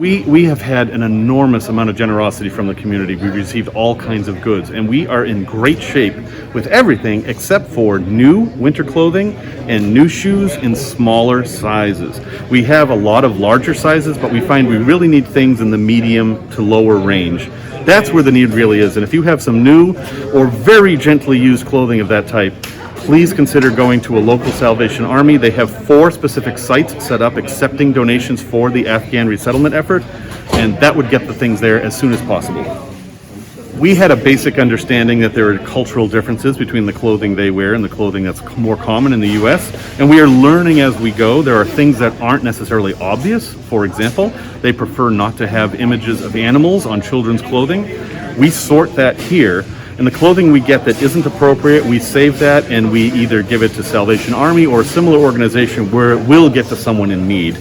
We have had an enormous amount of generosity from the community. We've received all kinds of goods, and we are in great shape with everything except for new winter clothing and new shoes in smaller sizes. We have a lot of larger sizes, but we find we really need things in the medium to lower range. That's where the need really is. And if you have some new or very gently used clothing of that type, please consider going to a local Salvation Army. They have 4 specific sites set up accepting donations for the Afghan resettlement effort, and that would get the things there as soon as possible. We had a basic understanding that there are cultural differences between the clothing they wear and the clothing that's more common in the US, and we are learning as we go. There are things that aren't necessarily obvious. For example, they prefer not to have images of animals on children's clothing. We sort that here. And the clothing we get that isn't appropriate, we save that and we either give it to Salvation Army or a similar organization where it will get to someone in need.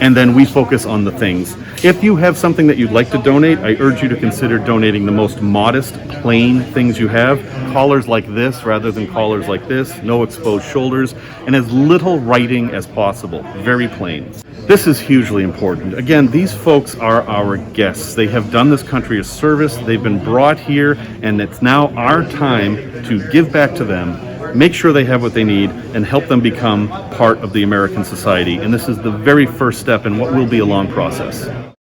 And then we focus on the things. If you have something that you'd like to donate, I urge you to consider donating the most modest, plain things you have. Collars like this rather than collars like this, no exposed shoulders, and as little writing as possible. Very plain. This is hugely important. Again, these folks are our guests. They have done this country a service. They've been brought here, and it's now our time to give back to them, make sure they have what they need, and help them become part of the American society. And this is the very first step in what will be a long process.